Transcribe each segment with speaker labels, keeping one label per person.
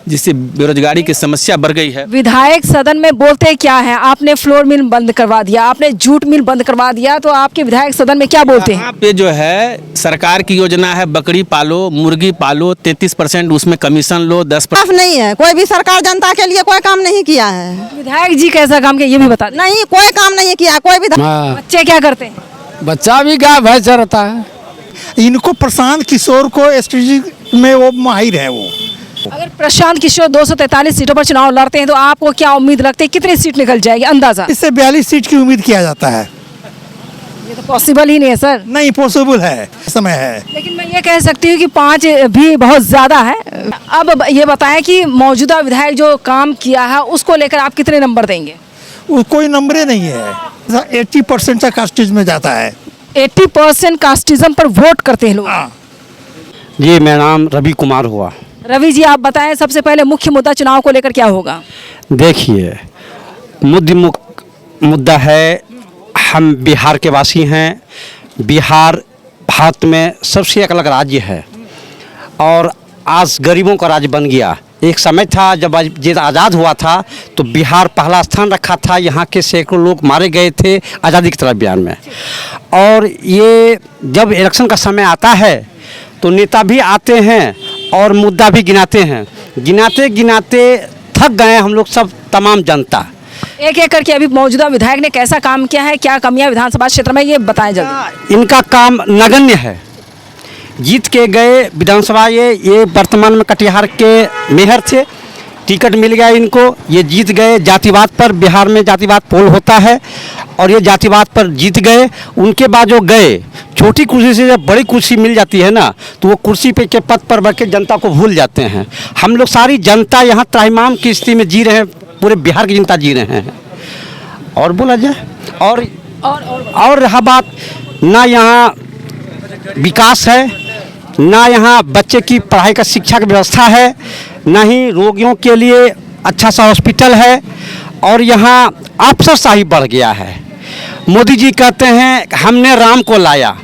Speaker 1: जिससे बेरोजगारी की समस्या बढ़ गई है।
Speaker 2: विधायक सदन में बोलते क्या है? आपने फ्लोर मिल बंद करवा दिया, आपने जूट मिल बंद करवा दिया, तो आपके विधायक सदन में क्या बोलते हैं?
Speaker 1: यहाँ पे जो है सरकार की योजना है, बकरी पालो, मुर्गी पालो, 33% उसमें कमीशन लो, 10%
Speaker 3: नहीं है। कोई भी सरकार जनता के लिए कोई काम नहीं किया है।
Speaker 2: विधायक जी कैसा काम किया ये भी बता दें।
Speaker 3: नहीं, कोई काम नहीं किया कोई भी।
Speaker 2: बच्चे क्या करते हैं?
Speaker 4: बच्चा भी गाय भैंस चरता है।
Speaker 5: इनको प्रशांत किशोर को स्ट्रेटेजी में वो माहिर है। वो
Speaker 2: अगर प्रशांत किशोर 243 सीटों पर चुनाव लड़ते हैं तो आपको क्या उम्मीद लगती है, कितनी सीट निकल जाएगी अंदाजा?
Speaker 5: इससे 42 सीट की उम्मीद किया जाता है।
Speaker 2: ये तो पॉसिबल ही नहीं है सर।
Speaker 5: नहीं पॉसिबल है, समय है।
Speaker 2: लेकिन मैं ये कह सकती हूँ कि 5 भी बहुत ज्यादा है। अब ये बताएं कि मौजूदा विधायक जो काम किया है उसको लेकर आप कितने नंबर देंगे?
Speaker 5: वो कोई नंबरे नहीं है। 80% का कास्टेज में जाता है।
Speaker 2: 80% कास्टिज्म पर वोट करते हैं लोग।
Speaker 4: जी मेरा नाम रवि कुमार हुआ।
Speaker 2: रवि जी आप बताएं, सबसे पहले मुख्य मुद्दा चुनाव को लेकर क्या होगा?
Speaker 4: देखिए मुद्दा है, हम बिहार के वासी हैं। बिहार भारत में सबसे एक अलग राज्य है और आज गरीबों का राज्य बन गया। एक समय था जब ये आज़ाद हुआ था तो बिहार पहला स्थान रखा था। यहाँ के सैकड़ों लोग मारे गए थे आज़ादी की तरफ अभियान में। और ये जब इलेक्शन का समय आता है तो नेता भी आते हैं और मुद्दा भी गिनाते हैं। गिनाते गिनाते थक गए हम लोग सब, तमाम जनता।
Speaker 2: एक एक करके अभी मौजूदा विधायक ने कैसा काम किया है, क्या कमियां विधानसभा क्षेत्र में, ये बताएं जल्दी।
Speaker 4: इनका काम नगण्य है। जीत के गए विधानसभा, ये वर्तमान में कटिहार के मेयर थे, टिकट मिल गया इनको, ये जीत गए। जातिवाद पर बिहार में जातिवाद पोल होता है और ये जातिवाद पर जीत गए। उनके बाद जो गए, छोटी कुर्सी से जब बड़ी कुर्सी मिल जाती है ना तो वो कुर्सी पे के पद पर बैठ के जनता को भूल जाते हैं। हम लोग सारी जनता यहाँ त्राहिमाम की स्थिति में जी रहे हैं, पूरे बिहार की जनता जी रहे हैं। और बोला जाए और रहा बात, ना यहाँ विकास है, ना यहाँ बच्चे की पढ़ाई का शिक्षा की व्यवस्था है, ना ही रोगियों के लिए अच्छा सा हॉस्पिटल है, और यहाँ अफसरशाही बढ़ गया है। मोदी जी कहते हैं हमने राम को लाया।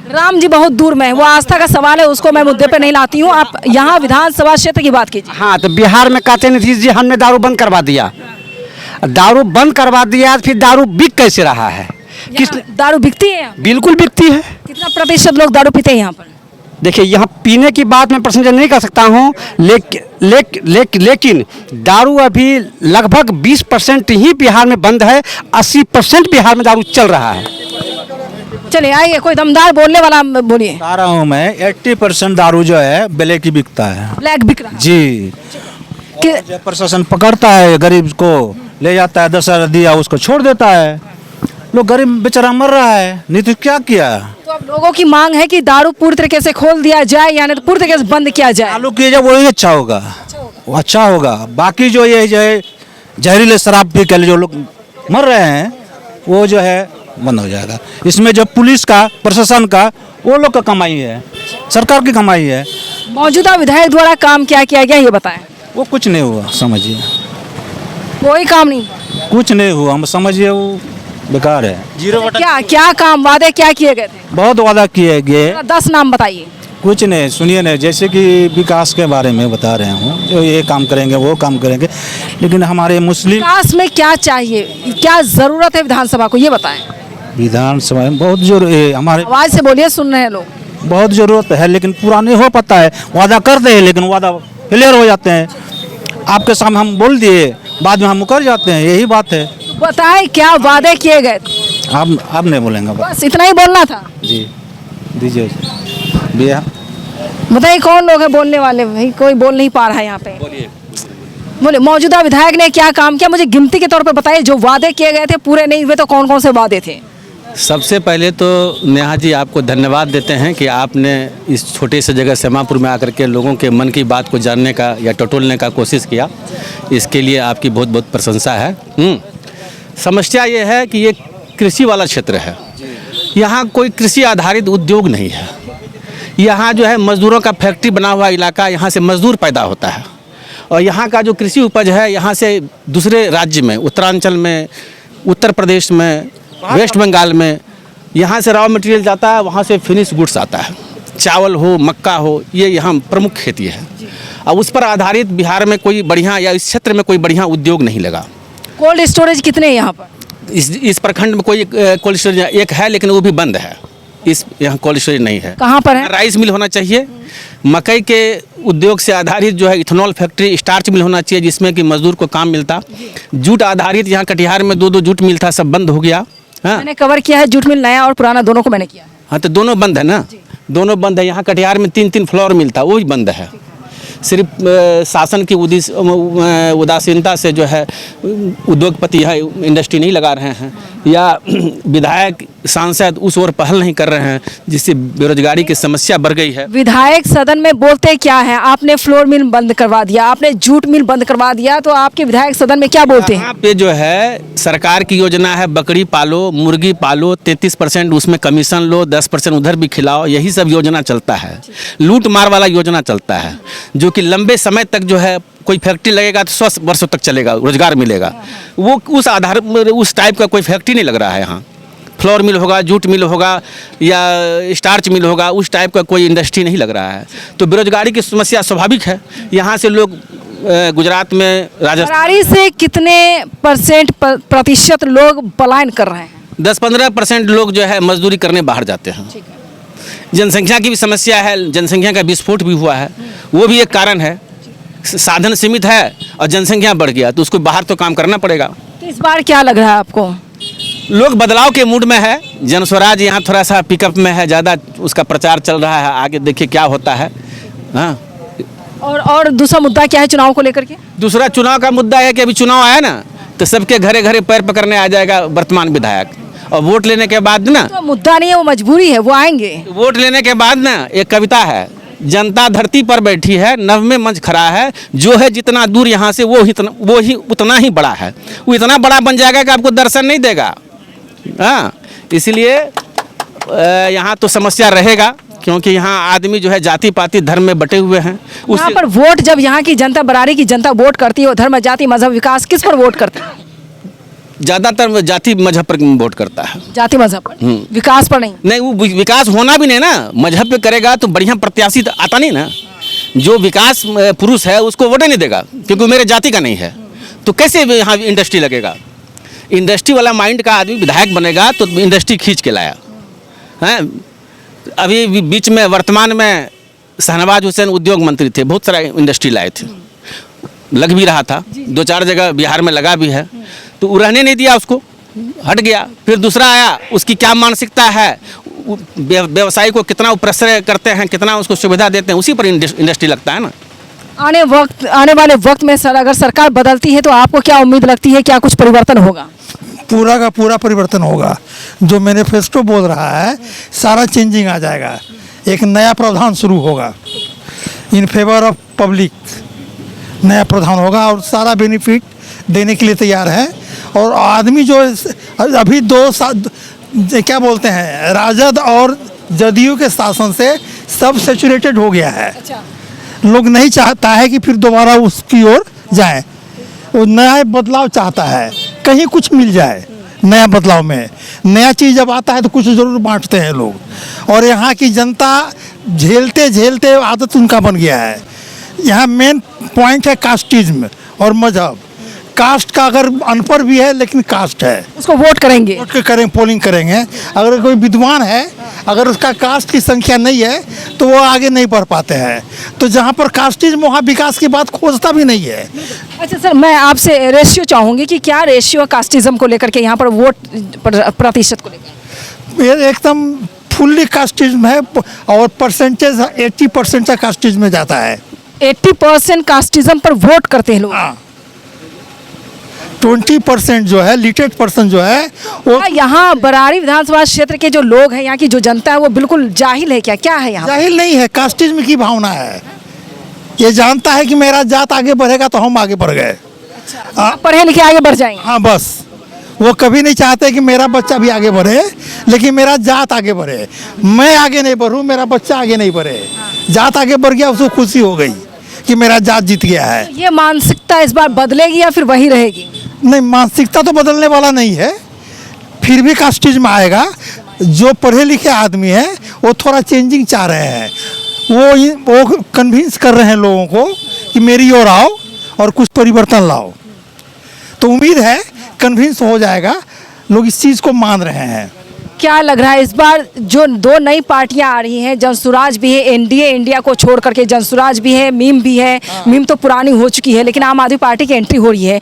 Speaker 2: राम जी बहुत दूर में है, वो आस्था का सवाल है, उसको मैं मुद्दे पे नहीं लाती हूँ। आप यहाँ विधानसभा क्षेत्र की बात कीजिए।
Speaker 4: हाँ, तो बिहार में कहते हैं नीतीश जी हमने दारू बंद करवा दिया। दारू बंद करवा दिया, फिर दारू बिक कैसे रहा है?
Speaker 2: दारू बिकती है यहाँ?
Speaker 4: बिल्कुल बिकती है।
Speaker 2: कितना प्रतिशत लोग दारू पीते हैं यहाँ पर?
Speaker 4: देखिए, यहाँ पीने की बात मैं परसेंटेज नहीं कर सकता हूँ, लेकिन दारू अभी लगभग 20% ही बिहार में बंद है। 80% बिहार में दारू चल रहा है।
Speaker 2: चलिए आइए, कोई दमदार बोलने वाला बोलिए।
Speaker 6: बता रहा हूँ मैं, 80% दारू जो है ब्लैक ही बिकता है।
Speaker 2: ब्लैक बिक रहा है
Speaker 6: जी। जब प्रशासन पकड़ता है गरीब को, ले जाता है, 10,000 दिया उसको छोड़ देता है। लोग गरीब बेचारा मर रहा है। नीतीश क्या किया?
Speaker 2: तो अब लोगों की मांग है कि दारू पूरी तरीके से खोल दिया जाए, यानी तो पूरी तरीके से बंद किया जाए।
Speaker 6: चालू किया जाए, वही अच्छा होगा, वो अच्छा होगा। बाकी जो ये जो है जहरीले शराब पी के जो लोग मर रहे हैं वो जो है बंद हो जाएगा। इसमें जो पुलिस का, प्रशासन का, वो लोग का कमाई है, सरकार की कमाई है।
Speaker 2: मौजूदा विधायक द्वारा काम क्या किया गया ये बताएं।
Speaker 6: वो कुछ नहीं हुआ, समझिए
Speaker 2: कोई काम नहीं,
Speaker 6: कुछ नहीं हुआ, हम समझिए वो बेकार है। 0
Speaker 2: क्या काम, वादे क्या किए गए थे?
Speaker 6: बहुत वादा किए गए।
Speaker 2: 10 नाम बताइए।
Speaker 6: कुछ नहीं, सुनिए ना, जैसे कि विकास के बारे में बता रहे हूँ, जो ये काम करेंगे वो काम करेंगे, लेकिन हमारे मुस्लिम
Speaker 2: विकास में क्या चाहिए, क्या जरूरत है विधानसभा को, ये बताएं।
Speaker 6: विधानसभा में बहुत जरूर है, हमारे
Speaker 2: आवाज से बोलिए, सुन रहे हैं लोग।
Speaker 6: बहुत जरूरत है, लेकिन पूरा नहीं हो पाता है। वादा करते हैं लेकिन वादा फेलियर हो जाते हैं। आपके सामने हम बोल दिए, बाद में हम मुकर जाते हैं, यही बात है।
Speaker 2: बताएं क्या वादे किए गए थे?
Speaker 6: आप नहीं बोलेंगे?
Speaker 2: बस इतना ही बोलना था
Speaker 6: जी, दीजिए भैया।
Speaker 2: बताइए कौन लोग हैं बोलने वाले? भाई कोई बोल नहीं पा रहा है यहाँ पे। बोले मौजूदा विधायक ने क्या काम किया, मुझे गिनती के तौर पे बताइए। जो वादे किए गए थे पूरे नहीं हुए तो कौन कौन से वादे थे?
Speaker 1: सबसे पहले तो नेहा जी आपको धन्यवाद देते हैं कि आपने इस छोटे से जगह सेमापुर में आकर के लोगों के मन की बात को जानने का या टटोलने का कोशिश किया। इसके लिए आपकी बहुत बहुत प्रशंसा है। समस्या ये है कि ये कृषि वाला क्षेत्र है, यहाँ कोई कृषि आधारित उद्योग नहीं है। यहाँ जो है मजदूरों का फैक्ट्री बना हुआ इलाका, यहाँ से मजदूर पैदा होता है और यहाँ का जो कृषि उपज है यहाँ से दूसरे राज्य में, उत्तरांचल में, उत्तर प्रदेश में, वेस्ट बंगाल में, यहाँ से रॉ मटेरियल जाता है, वहाँ से फिनिश गुड्स आता है। चावल हो, मक्का हो, ये यहाँ प्रमुख खेती है। और उस पर आधारित बिहार में कोई बढ़िया या इस क्षेत्र में कोई बढ़िया उद्योग नहीं लगा।
Speaker 2: कोल्ड स्टोरेज कितने हैं यहाँ पर?
Speaker 1: इस प्रखंड में कोई कोल्ड स्टोरेज एक है, लेकिन वो भी बंद है। इस यहाँ कोल्ड स्टोरेज नहीं है।
Speaker 2: कहाँ पर है?
Speaker 1: राइस मिल होना चाहिए, मकई के उद्योग से आधारित जो है इथेनॉल फैक्ट्री, स्टार्च मिल होना चाहिए जिसमें कि मजदूर को काम मिलता। जूट आधारित यहाँ कटिहार में 2 जूट मिल था, सब बंद हो गया। हाँ
Speaker 2: मैंने कवर किया है, जूट मिल नया और पुराना दोनों को मैंने किया है।
Speaker 1: हाँ, तो दोनों बंद है ना, दोनों बंद है। यहाँ कटिहार में 3 फ्लोर मिल था, वो भी बंद है। सिर्फ शासन की उदासीनता से जो है उद्योगपति है इंडस्ट्री नहीं लगा रहे हैं, या विधायक सांसद उस ओर पहल नहीं कर रहे हैं, जिससे बेरोजगारी की समस्या बढ़ गई है।
Speaker 2: विधायक सदन में बोलते क्या है? आपने फ्लोर मिल बंद करवा दिया, आपने जूट मिल बंद करवा दिया, तो आपके विधायक सदन में क्या बोलते हैं?
Speaker 1: यहाँ पे जो है सरकार की योजना है, बकरी पालो, मुर्गी पालो, 33% उसमें कमीशन लो, 10% उधर भी खिलाओ, यही सब योजना चलता है। लूट मार वाला योजना चलता है, जो कि लंबे समय तक जो है कोई फैक्ट्री लगेगा तो 100 वर्षों तक चलेगा, रोजगार मिलेगा। वो उस आधार उस टाइप का कोई फैक्ट्री नहीं लग रहा है यहाँ। फ्लोर मिल होगा, जूट मिल होगा या स्टार्च मिल होगा, उस टाइप का कोई इंडस्ट्री नहीं लग रहा है। तो बेरोजगारी की समस्या स्वाभाविक है। यहाँ से लोग गुजरात में, राजस्थान,
Speaker 2: बरारी से कितने प्रतिशत लोग पलायन कर रहे हैं?
Speaker 1: 10-15% लोग जो है मजदूरी करने बाहर जाते हैं। जनसंख्या की भी समस्या है, जनसंख्या का विस्फोट भी हुआ है, वो भी एक कारण है। साधन सीमित है और जनसंख्या बढ़ गया, तो उसको बाहर तो काम करना पड़ेगा।
Speaker 2: तो इस बार क्या लग रहा है आपको?
Speaker 1: लोग बदलाव के मूड में है। जन स्वराज यहाँ थोड़ा सा पिकअप में है, ज़्यादा उसका प्रचार चल रहा है। आगे देखिए क्या होता है। हाँ,
Speaker 2: और दूसरा मुद्दा क्या है चुनाव को लेकर के?
Speaker 1: दूसरा चुनाव का मुद्दा है कि अभी चुनाव आया ना, तो सबके घरे घरे पैर पकड़ने आ जाएगा वर्तमान विधायक, और वोट लेने के बाद ना,
Speaker 2: तो मुद्दा नहीं है, वो मजबूरी है, वो आएंगे।
Speaker 1: वोट लेने के बाद ना एक कविता है, जनता धरती पर बैठी है, नभ में मंच खड़ा है, जो है जितना दूर यहाँ से वो ही उतना ही बड़ा है। वो इतना बड़ा बन जाएगा कि आपको दर्शन नहीं देगा। हाँ, इसलिए यहाँ तो समस्या रहेगा, क्योंकि यहाँ आदमी जो है जाति पाति धर्म में बटे हुए हैं।
Speaker 2: यहाँ पर वोट जब यहाँ की जनता, बरारी की जनता वोट करती है, धर्म, जाति, मजहब, विकास, किस पर वोट करती है?
Speaker 1: ज़्यादातर जाति मजहब पर वोट करता है।
Speaker 2: जाति मजहब पर, विकास पर नहीं।
Speaker 1: वो विकास होना भी नहीं ना, मजहब पे करेगा तो बढ़िया प्रत्याशी तो आता नहीं ना। जो विकास पुरुष है उसको वोट नहीं देगा, क्योंकि मेरे जाति का नहीं है। तो कैसे यहाँ इंडस्ट्री लगेगा? इंडस्ट्री वाला माइंड का आदमी विधायक बनेगा तो इंडस्ट्री खींच के लाया है। अभी बीच में वर्तमान में शहनवाज हुसैन उद्योग मंत्री थे, बहुत सारा इंडस्ट्री लाए थे, लग भी रहा था, 2-4 जगह बिहार में लगा भी है, तो वो रहने नहीं दिया, उसको हट गया। फिर दूसरा आया, उसकी क्या मानसिकता है, व्यवसायी को कितना प्रेशर करते हैं, कितना उसको सुविधा देते हैं, उसी पर इंडस्ट्री लगता है ना।
Speaker 2: आने वाले वक्त में सर, अगर सरकार बदलती है तो आपको क्या उम्मीद लगती है, क्या कुछ परिवर्तन होगा?
Speaker 5: पूरा का पूरा परिवर्तन होगा। जो मैनिफेस्टो बोल रहा है सारा चेंजिंग आ जाएगा। एक नया प्रावधान शुरू होगा इन फेवर ऑफ पब्लिक, नया प्रावधान होगा और सारा बेनिफिट देने के लिए तैयार है। और आदमी जो अभी क्या बोलते हैं, राजद और जदयू के शासन से सब सैचुरेटेड हो गया है। लोग नहीं चाहता है कि फिर दोबारा उसकी ओर जाए, वो नया बदलाव चाहता है, कहीं कुछ मिल जाए। नया बदलाव में नया चीज़ जब आता है तो कुछ ज़रूर बांटते हैं लोग, और यहाँ की जनता झेलते झेलते आदत उनका बन गया है। यहाँ मेन पॉइंट है कास्टिज्म और मजहब। कास्ट का अगर अनपढ़ भी है लेकिन कास्ट है,
Speaker 2: उसको वोट करेंगे,
Speaker 5: पोलिंग करेंगे। अगर कोई विद्वान है, अगर उसका कास्ट की संख्या नहीं है तो वो आगे नहीं बढ़ पाते हैं। तो जहाँ पर कास्टिज्म वहाँ विकास की बात खोजता भी नहीं है।
Speaker 2: अच्छा सर, मैं आपसे रेशियो चाहूँगी कि क्या रेशियो कास्टिज्म को लेकर के यहाँ पर वोट प्रतिशत को लेकर?
Speaker 5: ये एकदम फुल्ली कास्टिज्म है और परसेंटेज 80% कास्टिज्म में जाता है।
Speaker 2: 80% कास्टिज्म पर वोट करते हैं लोग।
Speaker 5: 20% जो है लिटेड पर्सन जो है वो
Speaker 2: यहाँ बरारी विधानसभा क्षेत्र के जो लोग हैं, यहाँ की जो जनता है, वो बिल्कुल जाहिल है क्या? क्या है यहाँ?
Speaker 5: जाहिल नहीं है, कास्टिज्म की भावना है। ये जानता है कि मेरा जात आगे बढ़ेगा तो हम आगे बढ़ गए।
Speaker 2: पढ़े लिखे आगे बढ़ जाएंगे।
Speaker 5: हाँ, बस वो कभी नहीं चाहते कि मेरा बच्चा भी आगे बढ़े, लेकिन मेरा जात आगे बढ़े। मैं आगे नहीं बढ़ूँ, मेरा बच्चा आगे नहीं बढ़े। जात आगे बढ़ गया, उसको खुशी हो गई कि मेरा जात जीत गया है।
Speaker 2: ये मानसिकता इस बार बदलेगी या फिर वही रहेगी?
Speaker 5: नहीं, मानसिकता तो बदलने वाला नहीं है, फिर भी कास्टिज्म आएगा। जो पढ़े लिखे आदमी हैं वो थोड़ा चेंजिंग चाह रहे हैं, वो कन्विंस कर रहे हैं लोगों को कि मेरी ओर आओ और कुछ परिवर्तन लाओ। तो उम्मीद है कन्विंस हो जाएगा, लोग इस चीज़ को मान रहे हैं।
Speaker 2: क्या लग रहा है इस बार जो दो नई पार्टियां आ रही हैं, जनसुराज भी है, एनडीए इंडिया को छोड़ करके जनसुराज भी है, मीम भी है, मीम तो पुरानी हो चुकी है, लेकिन आम आदमी पार्टी की एंट्री हो रही है।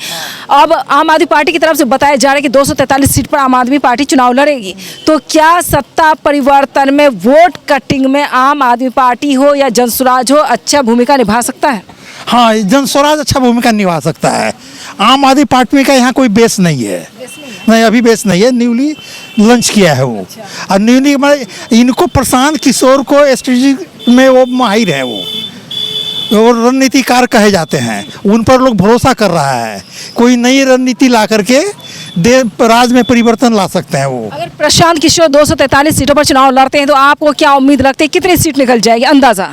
Speaker 2: अब आम आदमी पार्टी की तरफ से बताया जा रहा है कि 243 सीट पर आम आदमी पार्टी चुनाव लड़ेगी। तो क्या सत्ता परिवर्तन में वोट कटिंग में आम आदमी पार्टी हो या जनसुराज हो अच्छा भूमिका निभा सकता है?
Speaker 5: हाँ, जनस्वराज अच्छा भूमिका निभा सकता है। आम आदमी पार्टी का यहाँ कोई बेस नहीं है, नहीं अभी बेस नहीं है, न्यूली लॉन्च किया है वो। और न्यूली इनको प्रशांत किशोर को स्ट्रेटेजी में वो माहिर है, वो रणनीतिकार कहे जाते हैं, उन पर लोग भरोसा कर रहा है। कोई नई रणनीति ला करके राज में परिवर्तन ला सकते हैं वो।
Speaker 2: अगर प्रशांत किशोर 243 सीटों पर चुनाव लड़ते हैं तो आपको क्या उम्मीद रखते हैं कितनी सीट निकल जाएगी अंदाजा?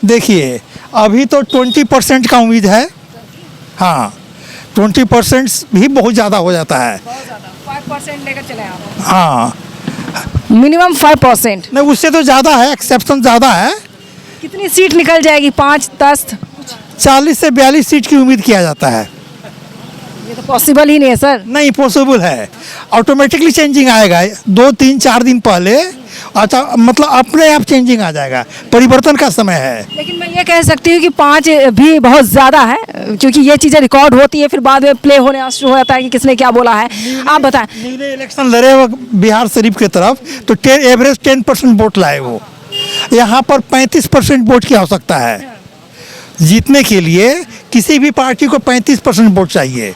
Speaker 5: देखिए अभी तो 20% का उम्मीद है। हाँ, 20% भी बहुत ज़्यादा हो जाता है।
Speaker 2: 5% लेकर चले आप?
Speaker 5: हाँ,
Speaker 2: मिनिमम 5%।
Speaker 5: नहीं उससे तो ज़्यादा है, एक्सेप्शन ज़्यादा है।
Speaker 2: कितनी सीट निकल जाएगी? 5, 10?
Speaker 5: 40 से 42 सीट की उम्मीद किया जाता है।
Speaker 2: ये तो पॉसिबल ही नहीं है सर।
Speaker 5: नहीं पॉसिबल है, ऑटोमेटिकली चेंजिंग आएगा 2, 3, 4 दिन पहले। अच्छा, मतलब अपने आप चेंजिंग आ जाएगा, परिवर्तन का समय है।
Speaker 2: लेकिन मैं ये कह सकती हूँ कि 5 भी बहुत ज़्यादा है, क्योंकि ये चीज़ें रिकॉर्ड होती है फिर बाद में प्ले होने शुरू हो जाता है कि किसने क्या बोला है। आप बताएं।
Speaker 5: न्यूली इलेक्शन लड़े हुए बिहार शरीफ की तरफ तो एवरेज 10% वोट लाए वो। यहाँ पर 35% वोट की आवश्यकता है जीतने के लिए। किसी भी पार्टी को 35% वोट चाहिए।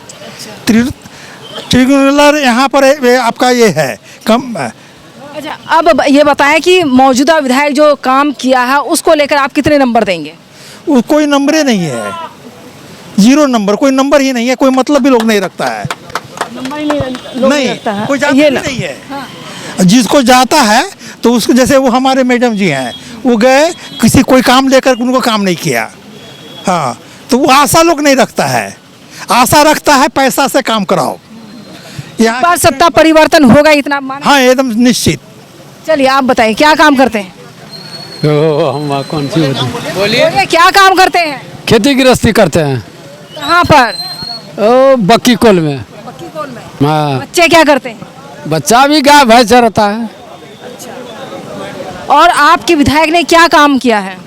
Speaker 5: ट्रिब्यूनल यहाँ पर आपका ये है कम।
Speaker 2: अच्छा, अब ये बताएं कि मौजूदा विधायक जो काम किया है उसको लेकर आप कितने नंबर देंगे?
Speaker 5: कोई नंबर ही नहीं है, 0 नंबर, कोई नंबर ही नहीं है, कोई मतलब भी लोग नहीं रखता है। नहीं, कोई जाता
Speaker 2: ये
Speaker 5: ही नहीं है। जिसको जाता है तो उसको, जैसे वो हमारे मैडम जी हैं, वो गए किसी कोई काम लेकर उनको काम नहीं किया। हाँ, तो वो आशा लोग नहीं रखता है, आशा रखता है पैसा से काम कराओ।
Speaker 2: इस बार सत्ता परिवर्तन होगा इतना मान?
Speaker 5: हाँ, एकदम निश्चित।
Speaker 2: चलिए आप बताएं क्या काम करते हैं?
Speaker 7: हम कौन सी
Speaker 2: बोलिए क्या काम करते हैं?
Speaker 7: खेती गृहस्थी करते हैं।
Speaker 2: कहाँ पर?
Speaker 7: ओ बक्की कोल में।
Speaker 2: बक्कीकोल में।
Speaker 7: हाँ,
Speaker 2: बच्चे क्या करते हैं?
Speaker 7: बच्चा भी गाय भैंस चराता है।
Speaker 2: और आपके विधायक ने क्या काम किया है?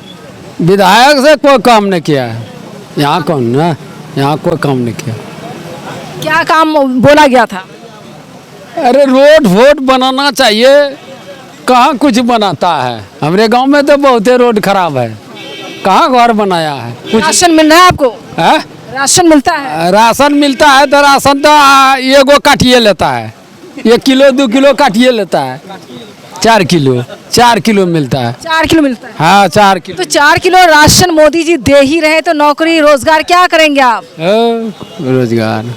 Speaker 7: विधायक से कोई काम नहीं किया है, यहाँ कौन ना, यहाँ कोई काम नहीं किया।
Speaker 2: क्या काम बोला गया था?
Speaker 7: अरे रोड वोड बनाना चाहिए, कहाँ कुछ बनाता है। हमारे गांव में तो बहुत रोड खराब है, कहाँ घर बनाया है कुछ।
Speaker 2: राशन मिल रहा है आपको?
Speaker 7: है?
Speaker 2: राशन मिलता है?
Speaker 7: राशन मिलता है तो राशन तो एगो काटिए लेता है, 1 किलो 2 किलो काटिए लेता है। 4 किलो मिलता है।
Speaker 2: 4 किलो मिलता है?
Speaker 7: हाँ 4 किलो।
Speaker 2: तो 4 किलो राशन मोदी जी दे ही रहे तो नौकरी रोजगार क्या करेंगे आप?
Speaker 7: रोजगार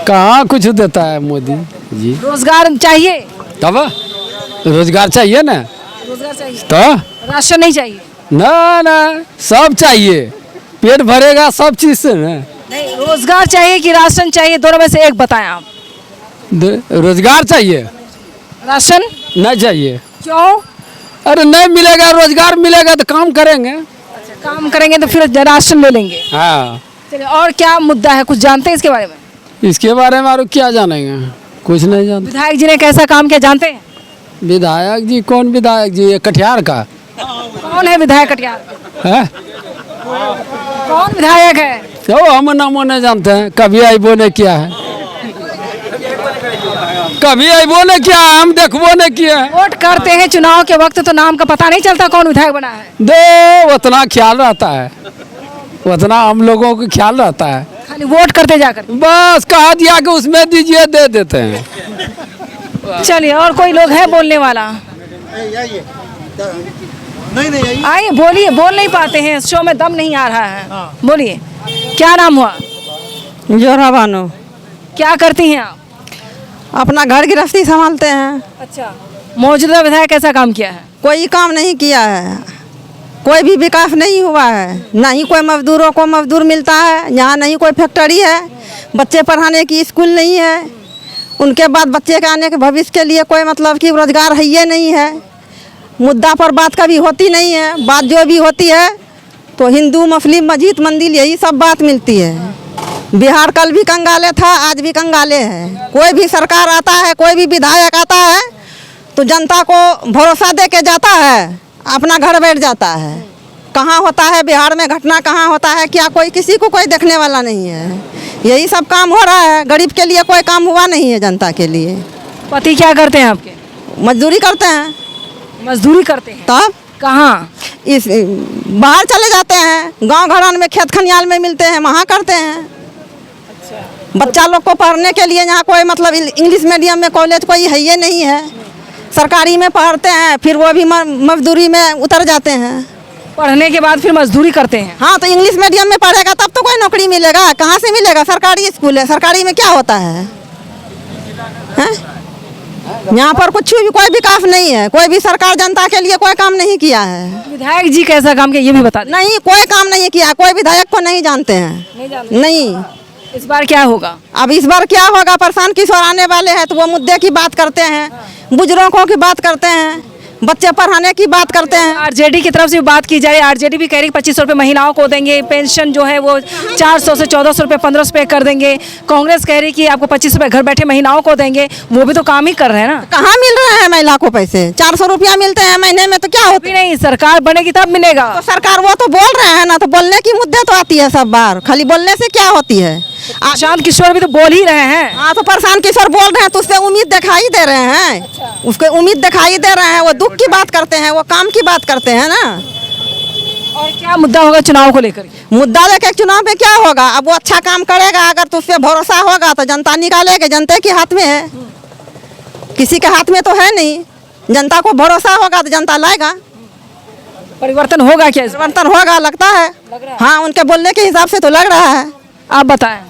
Speaker 7: कहाँ कुछ देता है मोदी जी।
Speaker 2: रोजगार चाहिए?
Speaker 7: तब रोजगार चाहिए ना,
Speaker 2: रोजगार चाहिए
Speaker 7: तो
Speaker 2: राशन नहीं चाहिए?
Speaker 7: ना ना सब चाहिए, पेट भरेगा सब चीज से ना।
Speaker 2: नहीं, रोजगार चाहिए कि राशन चाहिए, दोनों में से एक बताएं आप।
Speaker 7: रोजगार चाहिए,
Speaker 2: राशन
Speaker 7: नहीं चाहिए।
Speaker 2: क्यों?
Speaker 7: अरे नहीं मिलेगा, रोजगार मिलेगा तो काम करेंगे।
Speaker 2: काम करेंगे तो फिर राशन ले लेंगे।
Speaker 7: हाँ,
Speaker 2: चलिए, और क्या मुद्दा है, कुछ जानते हैं इसके बारे में?
Speaker 7: इसके बारे में और क्या जानेंगे, कुछ नहीं जानते।
Speaker 2: विधायक जी ने कैसा काम किया जानते हैं?
Speaker 7: विधायक जी कौन विधायक जी? ये कटिहार का
Speaker 2: कौन है विधायक कटिहार?
Speaker 7: है?
Speaker 2: कौन विधायक है?
Speaker 7: तो हम नामों नहीं जानते हैं, कभी आईबो ने किया है, कभी आईबो ने किया है, हम देखबो ने किया है।
Speaker 2: वोट करते हैं चुनाव के वक्त तो नाम का पता नहीं चलता कौन विधायक बना है।
Speaker 7: दो उतना ख्याल रहता है, उतना हम लोगों को ख्याल रहता है।
Speaker 2: खाली वोट करते जाकर।
Speaker 7: बस कहा दिया कि उसमें दीजिए, दे देते हैं।
Speaker 2: चलिए, और कोई लोग है बोलने वाला?
Speaker 5: नहीं
Speaker 2: आइए, बोलिए। बोल नहीं पाते हैं, शो में दम नहीं आ रहा है। बोलिए, क्या नाम हुआ?
Speaker 3: जोरा बानो।
Speaker 2: क्या करती हैं आप?
Speaker 3: अपना घर गृहस्थी संभालते हैं।
Speaker 2: अच्छा, मौजूदा विधायक कैसा काम किया है?
Speaker 3: कोई काम नहीं किया है, कोई भी विकास नहीं हुआ है, ना ही कोई मजदूरों को मजदूर मिलता है, यहाँ नहीं कोई फैक्ट्री है, बच्चे पढ़ाने की स्कूल नहीं है, उनके बाद बच्चे के आने के भविष्य के लिए कोई मतलब कि रोजगार है ये नहीं है। मुद्दा पर बात कभी होती नहीं है। बात जो भी होती है तो हिंदू मुस्लिम मस्जिद मंदिर यही सब बात मिलती है। बिहार कल भी कंगाले था, आज भी कंगाले है। कोई भी सरकार आता है, कोई भी विधायक आता है तो जनता को भरोसा दे के जाता है, अपना घर बैठ जाता है। कहाँ होता है बिहार में घटना, कहाँ होता है क्या, कोई किसी को कोई देखने वाला नहीं है। यही सब काम हो रहा है, गरीब के लिए कोई काम हुआ नहीं है, जनता के लिए।
Speaker 2: पति क्या करते हैं आपके?
Speaker 3: मजदूरी करते हैं।
Speaker 2: मजदूरी करते हैं?
Speaker 3: तब
Speaker 2: कहाँ?
Speaker 3: इस बाहर चले जाते हैं, गांव घरान में खेत खनियाल में मिलते हैं, वहाँ करते हैं। बच्चा लोग को पढ़ने के लिए यहाँ कोई मतलब इंग्लिश मीडियम में कॉलेज कोई है ये नहीं है। सरकारी में पढ़ते हैं, फिर वो भी मजदूरी में उतर जाते हैं।
Speaker 2: पढ़ने के बाद फिर मजदूरी करते हैं?
Speaker 3: हाँ, तो इंग्लिश मीडियम में पढ़ेगा तब तो कोई नौकरी मिलेगा, कहाँ से मिलेगा? सरकारी स्कूल है, सरकारी में क्या होता है? यहाँ पर कुछ भी कोई विकास नहीं है। कोई भी सरकार जनता के लिए कोई काम नहीं किया है।
Speaker 2: विधायक जी कैसा काम किया ये भी बता दें।
Speaker 3: नहीं, कोई काम नहीं किया। कोई विधायक को नहीं जानते हैं। नहीं।
Speaker 2: इस बार क्या होगा?
Speaker 3: अब इस बार क्या होगा? प्रशांत किशोर आने वाले हैं तो वो मुद्दे की बात करते हैं, बुजुर्गों की बात करते हैं, बच्चे पढ़ाने की बात करते हैं।
Speaker 2: आरजेडी की तरफ से बात की जाए, आरजेडी भी कह रही 2500 रुपये महिलाओं को देंगे, पेंशन जो है वो 400 से 1400 रुपये 1500 रुपये कर देंगे। कांग्रेस कह रही कि आपको 25 रुपये घर बैठे महिलाओं को देंगे, वो भी तो काम ही कर रहे हैं ना।
Speaker 3: कहाँ मिल रहे हैं महिला को पैसे? 400 रुपया मिलते हैं महीने में, तो क्या होता
Speaker 2: भी नहीं, सरकार बनेगी तब मिलेगा।
Speaker 3: तो सरकार वो तो बोल रहे हैं ना, तो बोलने की मुद्दे तो आती है सब बार, खाली बोलने से क्या होती है?
Speaker 2: प्रशांत किशोर भी तो बोल ही रहे हैं।
Speaker 3: हाँ, तो प्रशांत किशोर बोल रहे हैं तो उससे उम्मीद दिखाई दे रहे हैं। उसके उम्मीद दिखाई दे रहे हैं, वो दुख की बात करते हैं, वो काम की बात करते हैं ना।
Speaker 2: और क्या मुद्दा होगा चुनाव को लेकर?
Speaker 3: मुद्दा लेके चुनाव में क्या होगा? अब वो अच्छा काम करेगा, अगर तो उस पर भरोसा होगा तो जनता निकालेगी। जनता के हाथ में है, किसी के हाथ में तो है नहीं। जनता को भरोसा होगा तो जनता लाएगा।
Speaker 2: परिवर्तन होगा क्या?
Speaker 3: परिवर्तन होगा, लगता है। हाँ, उनके बोलने के हिसाब से तो लग रहा है।
Speaker 2: आप बताएं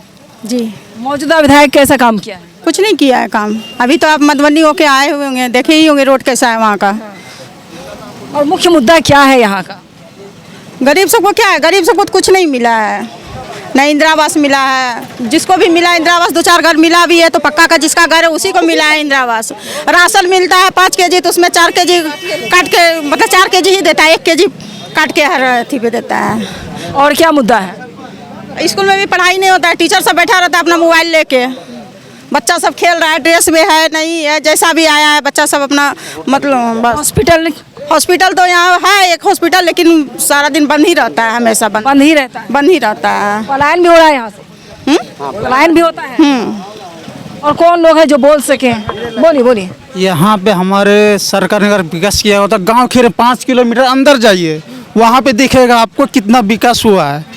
Speaker 8: जी।
Speaker 2: मौजूदा विधायक कैसा काम किया है?
Speaker 8: कुछ नहीं किया है काम। अभी तो आप मधुबनी होके आए हुए होंगे, देखे ही होंगे रोड कैसा है वहाँ का।
Speaker 2: और मुख्य मुद्दा क्या है यहाँ का?
Speaker 8: गरीब सबको क्या है? गरीब सबको तो कुछ नहीं मिला है। न इंदिरा आवास मिला है, जिसको भी मिला इंदिरा आवास 2-4 घर मिला भी है तो पक्का का जिसका घर है उसी को मिला है इंदिरा आवास। राशन मिलता है 5 केजी, तो उसमें 4 केजी काट के, मतलब 4 केजी ही देता है, 1 केजी काट के हर अथी पे देता है।
Speaker 2: और क्या मुद्दा है?
Speaker 8: स्कूल में भी पढ़ाई नहीं होता है, टीचर सब बैठा रहता है अपना मोबाइल लेके। बच्चा सब खेल रहा है, ड्रेस में है नहीं है, जैसा भी आया है बच्चा सब अपना मतलब बस। हॉस्पिटल तो यहाँ है एक हॉस्पिटल, लेकिन सारा दिन बंद ही रहता है, हमेशा
Speaker 2: बंद ही रहता है।
Speaker 8: बंद ही रहता है।
Speaker 2: पलायन भी हो रहा है यहाँ से। पलायन भी होता है। और कौन लोग हैं जो बोल सके? बोलिए बोलिए।
Speaker 6: यहाँ पे हमारे सरकार ने अगर विकास किया होता, गांव खेरे 5 किलोमीटर अंदर जाइए, वहाँ पे दिखेगा आपको कितना विकास हुआ है।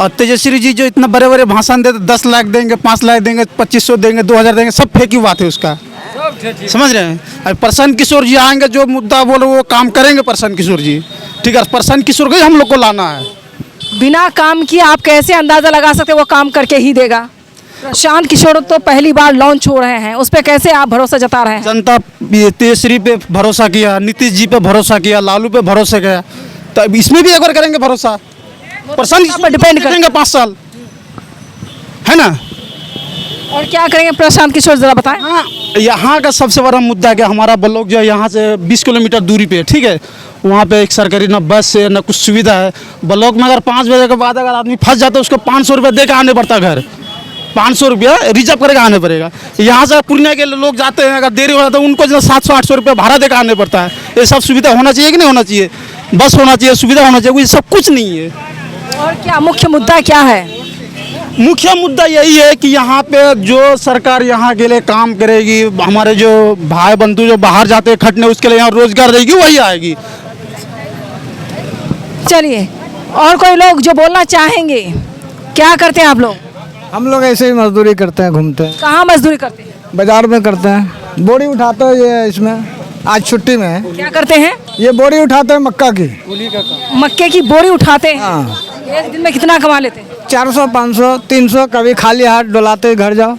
Speaker 6: और तेजस्वी जी जो इतना बड़े बड़े भाषण देते, 10 लाख देंगे, 5 लाख देंगे, 2500 देंगे, 2000 देंगे, सब फेंकी बात है उसका। समझ रहे हैं? अब प्रशांत किशोर जी आएंगे, जो मुद्दा बोले वो काम करेंगे प्रशांत किशोर जी। ठीक है, प्रशांत किशोर को ही हम लोग को लाना है।
Speaker 2: बिना काम किए आप कैसे अंदाजा लगा सकते वो काम करके ही देगा? प्रशांत किशोर तो पहली बार लॉन्च हो रहे हैं, उस पर कैसे आप भरोसा जता रहे हैं?
Speaker 6: जनता तेजस्वी पे भरोसा किया, नीतीश जी पे भरोसा किया, लालू पे भरोसा किया, तो अब इसमें भी अगर करेंगे भरोसा, प्रशांत
Speaker 2: पर डिपेंड
Speaker 6: करेंगे 5 साल, है ना।
Speaker 2: और क्या करेंगे प्रशांत किशोर जरा बताएं।
Speaker 6: हाँ, यहाँ का सबसे बड़ा मुद्दा है कि हमारा ब्लॉक जो है यहाँ से 20 किलोमीटर दूरी पे है। ठीक है, वहाँ पे एक सरकारी ना बस है ना कुछ सुविधा है। ब्लॉक में अगर 5 बजे के बाद अगर आदमी फंस जाता है, उसको 500 रुपये दे के आने पड़ता है घर। 500 रुपया रिजर्व करके आने पड़ेगा। यहाँ से पूर्णिया के लोग जाते हैं, अगर देरी हो जाता है उनको जो 700-800 रुपये भाड़ा दे के आने पड़ता है। ये सब सुविधा होना चाहिए कि नहीं होना चाहिए? बस होना चाहिए, सुविधा होना चाहिए, ये सब कुछ नहीं है।
Speaker 2: और क्या मुख्य मुद्दा क्या है?
Speaker 6: मुख्य मुद्दा यही है कि यहाँ पे जो सरकार यहाँ के लिए काम करेगी, हमारे जो भाई बंधु जो बाहर जाते हैं खटने, उसके लिए यहाँ रोजगार देगी, वही आएगी।
Speaker 2: चलिए, और कोई लोग जो बोलना चाहेंगे? क्या करते हैं आप लोग?
Speaker 9: हम लोग ऐसे ही मजदूरी करते हैं, घूमते हैं।
Speaker 2: कहाँ मजदूरी करते हैं?
Speaker 9: बाजार में करते हैं, बोरी उठाते हैं। ये इसमें आज छुट्टी में है।
Speaker 2: क्या करते हैं?
Speaker 9: ये बोरी उठाते हैं मक्का की।
Speaker 2: मक्के की बोरी उठाते हैं।
Speaker 9: हाँ,
Speaker 2: एक दिन में कितना कमा लेते हैं?
Speaker 9: 400, 500, 300, कभी खाली हाथ डुलाते घर जाओ।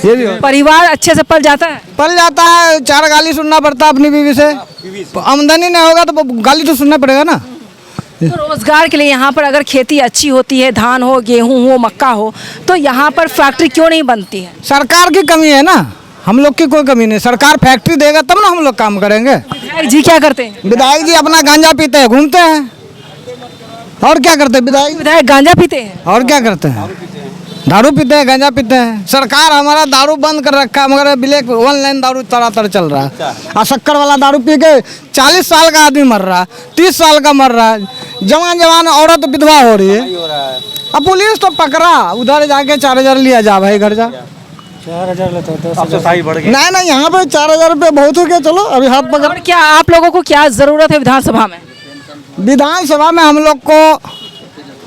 Speaker 9: ये भी
Speaker 2: परिवार अच्छे से पल जाता है?
Speaker 9: पल जाता है। 4 गाली सुनना पड़ता है अपनी बीवी से। आमदनी नहीं होगा तो गाली तो सुनना पड़ेगा ना।
Speaker 2: तो रोजगार के लिए यहाँ पर अगर खेती अच्छी होती है, धान हो, गेहूँ हो, मक्का हो, तो यहाँ पर फैक्ट्री क्यों नहीं बनती है?
Speaker 9: सरकार की कमी है ना, हम लोग की कोई कमी नहीं। सरकार फैक्ट्री देगा तब ना हम लोग काम करेंगे।
Speaker 2: विधायक जी क्या करते हैं?
Speaker 9: विधायक जी अपना गांजा पीते हैं, घूमते हैं, और क्या करते हैं विधायक?
Speaker 2: विधायक गांजा पीते हैं?
Speaker 9: और क्या करते हैं? दारू पीते हैं, गांजा पीते हैं। सरकार हमारा दारू बंद कर रखा है, मगर ब्लैक ऑनलाइन दारू तरातर चल रहा है। और शक्कर वाला दारू पी के 40 साल का आदमी मर रहा है, 30 साल का मर रहा है, जवान औरत विधवा हो रही है। अब पुलिस तो पकड़ा, उधर जाके 4000 लिया जा भाई, घर जा।
Speaker 6: 4000 लेते हो
Speaker 9: नहीं यहाँ पे 4000 रुपये बहुत हो गया। चलो अभी हाथ पकड़।
Speaker 2: और क्या आप लोगों को क्या जरूरत है विधानसभा में?
Speaker 9: विधानसभा में हम लोग को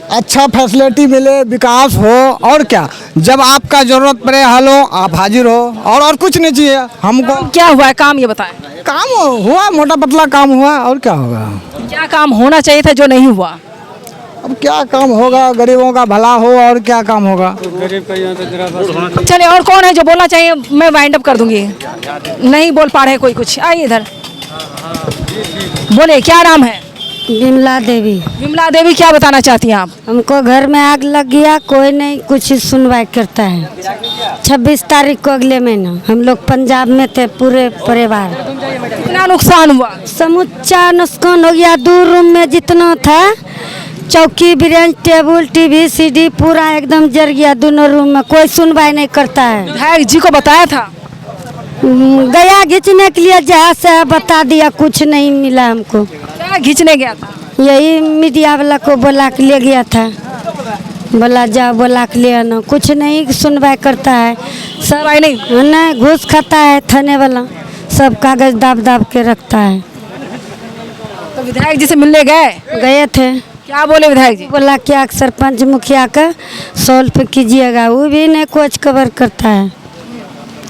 Speaker 9: अच्छा फैसिलिटी मिले, विकास हो, और क्या। जब आपका जरूरत पड़े हल हो, आप हाजिर हो, और कुछ नहीं चाहिए हमको।
Speaker 2: क्या हुआ है काम, ये बताएं।
Speaker 9: काम हुआ, मोटा पतला काम हुआ, और क्या होगा।
Speaker 2: क्या काम होना चाहिए था जो नहीं हुआ?
Speaker 9: अब क्या काम होगा, गरीबों का भला हो, और क्या काम होगा।
Speaker 2: चलिए, और कौन है जो बोलना चाहिए? मैं वाइंड अप कर दूंगी। नहीं बोल पा रहे कोई, कुछ आइए इधर, बोले क्या नाम है?
Speaker 10: विमला देवी।
Speaker 2: विमला देवी, क्या बताना चाहती हैं आप?
Speaker 10: हमको घर में आग लग गया, कोई नहीं कुछ सुनवाई करता है। 26 तारीख को अगले महीना हम लोग पंजाब में थे, पूरे परिवार।
Speaker 2: कितना नुकसान हुआ?
Speaker 10: समूचा नुकसान हो गया। 2 रूम में जितना था, चौकी, ब्रेंच, टेबल, टीवी, सीडी पूरा एकदम जल गया। दोनों रूम में कोई सुनवाई नहीं करता है।
Speaker 2: विधायक जी को बताया था?
Speaker 10: गया घींचने के लिए, जहाँ से बता दिया, कुछ नहीं मिला हमको।
Speaker 2: क्या घींचने गया था?
Speaker 10: यही मीडिया वाला को बुला के ले गया था, बोला जाओ बुला के ले आना। कुछ नहीं सुनवाई करता है,
Speaker 2: सुनवाई नहीं,
Speaker 10: घूस खाता है थाने वाला, सब कागज दाब दाब के रखता है।
Speaker 2: तो विधायक जी से मिलने
Speaker 10: गए थे।
Speaker 2: क्या बोले विधायक जी?
Speaker 10: बोला क्या सरपंच मुखिया का सॉल्व कीजिएगा, वो भी नहीं कुछ कवर करता है,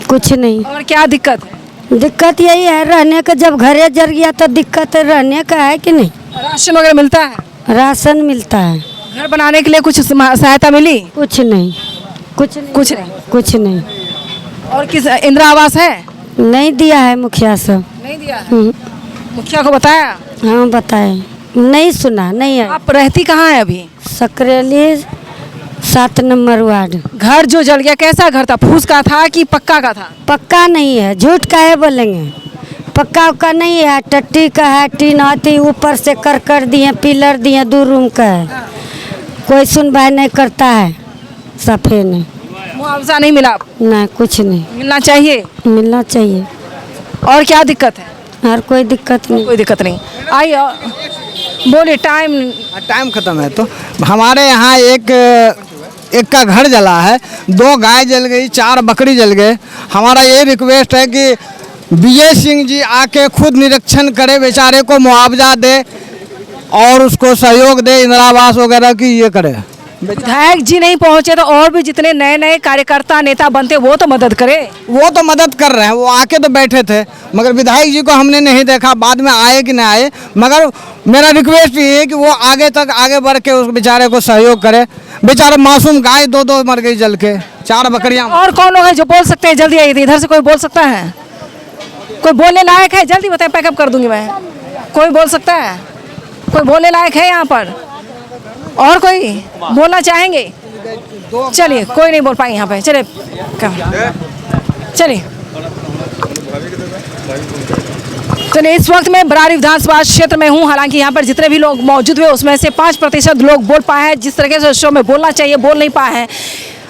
Speaker 10: कुछ नहीं।
Speaker 2: और क्या दिक्कत है?
Speaker 10: दिक्कत यही है रहने का, जब घरे जल गया तो दिक्कत रहने का है कि नहीं।
Speaker 2: राशन वगैरह मिलता है?
Speaker 10: राशन मिलता है।
Speaker 2: घर बनाने के लिए कुछ सहायता मिली?
Speaker 10: कुछ नहीं, कुछ नहीं,
Speaker 2: कुछ नहीं,
Speaker 10: कुछ नहीं।
Speaker 2: और किस इंदिरा आवास है?
Speaker 10: नहीं दिया है मुखिया सब।
Speaker 2: नहीं दिया है? मुखिया को बताया?
Speaker 10: हाँ बताए, नहीं सुना, नहीं है।
Speaker 2: आप रहती कहाँ है अभी?
Speaker 10: Sakreli 7 number ward.
Speaker 2: घर जो जल गया कैसा घर था? फूस का था कि पक्का का था?
Speaker 10: पक्का नहीं है, झूठ काहे बोलेंगे। पक्का का नहीं है, टट्टी का है, टीन आती ऊपर से कर दिए, पिलर दिए, 2 रूम का है। कोई सुनवाई नहीं करता है, सफे नहीं।
Speaker 2: मुआवजा नहीं मिला?
Speaker 10: नहीं, कुछ नहीं।
Speaker 2: मिलना चाहिए?
Speaker 10: मिलना चाहिए।
Speaker 2: और क्या दिक्कत है?
Speaker 10: और कोई दिक्कत नहीं।
Speaker 2: कोई दिक्कत नहीं। आइए बोलिए। टाइम
Speaker 9: खत्म है। तो हमारे यहाँ एक का घर जला है, 2 गाय जल गई, 4 बकरी जल गए। हमारा ये रिक्वेस्ट है कि विजय सिंह जी आके खुद निरीक्षण करे, बेचारे को मुआवजा दे और उसको सहयोग दे, इंदिरा आवास वगैरह की ये करे।
Speaker 2: विधायक जी नहीं पहुंचे तो और भी जितने नए नए कार्यकर्ता नेता बनते वो तो मदद करे।
Speaker 9: वो तो मदद कर रहे हैं, वो आके तो बैठे थे, मगर विधायक जी को हमने नहीं देखा, बाद में आए कि नहीं आए। मगर मेरा रिक्वेस्ट ये है कि वो आगे बढ़ के उस बेचारे को सहयोग करे। बेचारे मासूम गाय 2 मर गई जल के, 4 बकरियां।
Speaker 2: और कौन लोग हैं जो बोल सकते हैं? जल्दी आइए, इधर से कोई बोल सकता है? कोई बोलने लायक है? जल्दी बताएं, पैकअप कर दूंगी मैं। कोई बोल सकता है? कोई बोलने लायक है यहाँ पर? और कोई बोलना चाहेंगे? चलिए, कोई नहीं बोल पाएंगे यहाँ पे। चलिए चलिए चलिए। इस वक्त मैं बरारी विधानसभा क्षेत्र में हूँ। हालांकि यहाँ पर जितने भी लोग मौजूद हुए उसमें से 5% लोग बोल पाए हैं, जिस तरीके से शो में बोलना चाहिए बोल नहीं पाए हैं।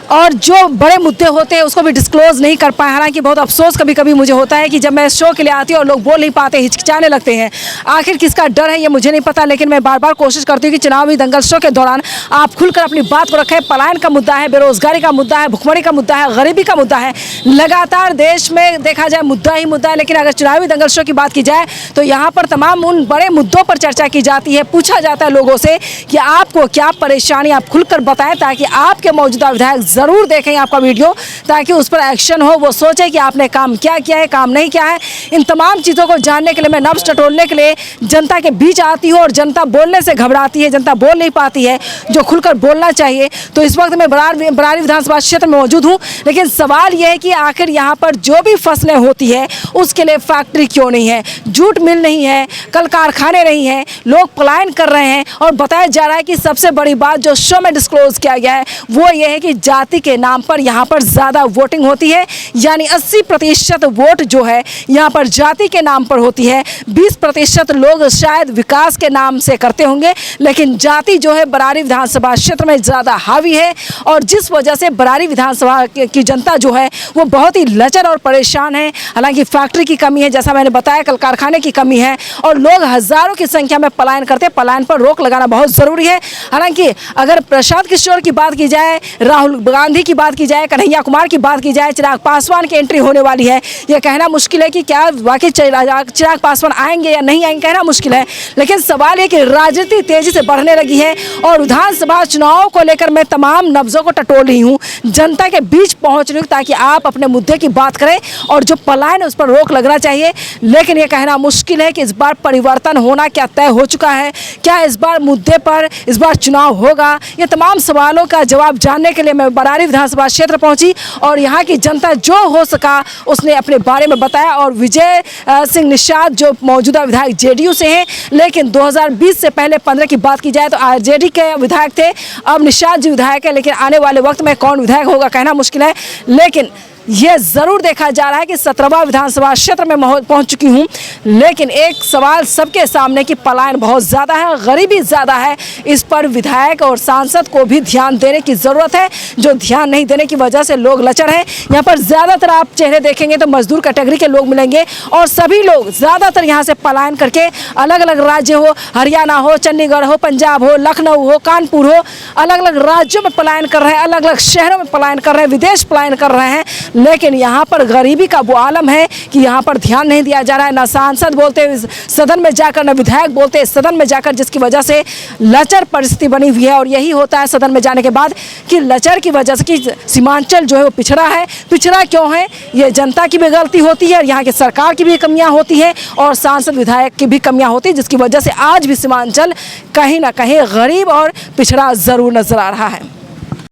Speaker 2: और जो बड़े मुद्दे होते हैं उसको भी डिस्क्लोज नहीं कर पाए। हालांकि बहुत अफसोस कभी कभी मुझे होता है कि जब मैं शो के लिए आती हूँ और लोग बोल नहीं पाते, हिचकिचाने लगते हैं। आखिर किसका डर है ये मुझे नहीं पता, लेकिन मैं बार बार कोशिश करती हूँ कि चुनावी दंगल शो के दौरान आप खुलकर अपनी बात को रखें। पलायन का मुद्दा है, बेरोजगारी का मुद्दा है, भुखमरी का मुद्दा है, गरीबी का मुद्दा है। लगातार देश में देखा जाए मुद्दा ही मुद्दा है। लेकिन अगर चुनावी दंगल शो की बात की जाए तो यहाँ पर तमाम उन बड़े मुद्दों पर चर्चा की जाती है। पूछा जाता है लोगों से कि आपको क्या परेशानी, आप खुलकर बताएं ताकि आपके मौजूदा विधायक ज़रूर देखें आपका वीडियो, ताकि उस पर एक्शन हो, वो सोचे कि आपने काम क्या किया है, काम नहीं किया है। इन तमाम चीज़ों को जानने के लिए मैं नब्ज़ टटोलने के लिए जनता के बीच आती हूँ। और जनता बोलने से घबराती है, जनता बोल नहीं पाती है जो खुलकर बोलना चाहिए। तो इस वक्त मैं बरारी विधानसभा क्षेत्र में मौजूद हूँ। लेकिन सवाल यह है कि आखिर यहाँ पर जो भी फसलें होती है उसके लिए फैक्ट्री क्यों नहीं है, जूट मिल नहीं है, कल कारखाने नहीं हैं, लोग पलायन कर रहे हैं। और बताया जा रहा है कि सबसे बड़ी बात जो शो में डिस्क्लोज किया गया है वो ये है कि जाति जाति के नाम पर यहाँ पर ज़्यादा वोटिंग होती है, यानी 80% वोट जो है यहाँ पर जाति के नाम पर होती है। 20% लोग शायद विकास के नाम से करते होंगे, लेकिन जाति जो है बरारी विधानसभा क्षेत्र में ज़्यादा हावी है और जिस वजह से बरारी विधानसभा की जनता जो है वो बहुत ही लचर और परेशान है। हालांकि फैक्ट्री की कमी है, जैसा मैंने बताया, कल कारखाने की कमी है और लोग हज़ारों की संख्या में पलायन करते। पलायन पर रोक लगाना बहुत ज़रूरी है। हालांकि अगर प्रशांत किशोर की बात की जाए, राहुल गांधी की बात की जाए, कन्हैया कुमार की बात की जाए, चिराग पासवान की एंट्री होने वाली है, यह कहना मुश्किल है कि क्या वाकई चिराग पासवान आएंगे या नहीं आएंगे, कहना मुश्किल है। लेकिन सवाल ये कि राजनीति तेजी से बढ़ने लगी है और विधानसभा चुनाव को लेकर मैं तमाम नब्जों को टटोल रही हूँ, जनता के बीच पहुँच रही हूँ ताकि आप अपने मुद्दे की बात करें और जो पलायन उस पर रोक लगना चाहिए। लेकिन ये कहना मुश्किल है कि इस बार परिवर्तन होना क्या तय हो चुका है, क्या इस बार मुद्दे पर इस बार चुनाव होगा। ये तमाम सवालों का जवाब जानने के लिए मैं बरारी विधानसभा क्षेत्र पहुंची और यहाँ की जनता जो हो सका उसने अपने बारे में बताया। और विजय सिंह निषाद जो मौजूदा विधायक जेडीयू से हैं, लेकिन 2020 से पहले 15 की बात की जाए तो आरजेडी के विधायक थे, अब निषाद जी विधायक है, लेकिन आने वाले वक्त में कौन विधायक होगा कहना मुश्किल है। लेकिन यह ज़रूर देखा जा रहा है कि 17वां विधानसभा क्षेत्र में पहुंच चुकी हूं, लेकिन एक सवाल सबके सामने कि पलायन बहुत ज़्यादा है, गरीबी ज़्यादा है। इस पर विधायक और सांसद को भी ध्यान देने की ज़रूरत है, जो ध्यान नहीं देने की वजह से लोग लचर हैं। यहाँ पर ज़्यादातर आप चेहरे देखेंगे तो मजदूर कैटेगरी के लोग मिलेंगे और सभी लोग ज़्यादातर यहाँ से पलायन करके अलग अलग राज्य हो, हरियाणा हो, चंडीगढ़ हो, पंजाब हो, लखनऊ हो, कानपुर हो, अलग अलग राज्यों में पलायन कर रहे हैं, अलग अलग शहरों में पलायन कर रहे हैं, विदेश पलायन कर रहे हैं। लेकिन यहाँ पर गरीबी का वो आलम है कि यहाँ पर ध्यान नहीं दिया जा रहा है। ना सांसद बोलते सदन में जाकर, ना विधायक बोलते सदन में जाकर, जिसकी वजह से लचर परिस्थिति बनी हुई है। और यही होता है सदन में जाने के बाद कि लचर की वजह से कि सीमांचल जो है वो पिछड़ा है। पिछड़ा क्यों है? ये जनता की भी गलती होती है, यहाँ की सरकार की भी कमियाँ होती हैं और सांसद विधायक की भी कमियाँ होती हैं, जिसकी वजह से आज भी सीमांचल कहीं ना कहीं गरीब और पिछड़ा ज़रूर नजर आ रहा है।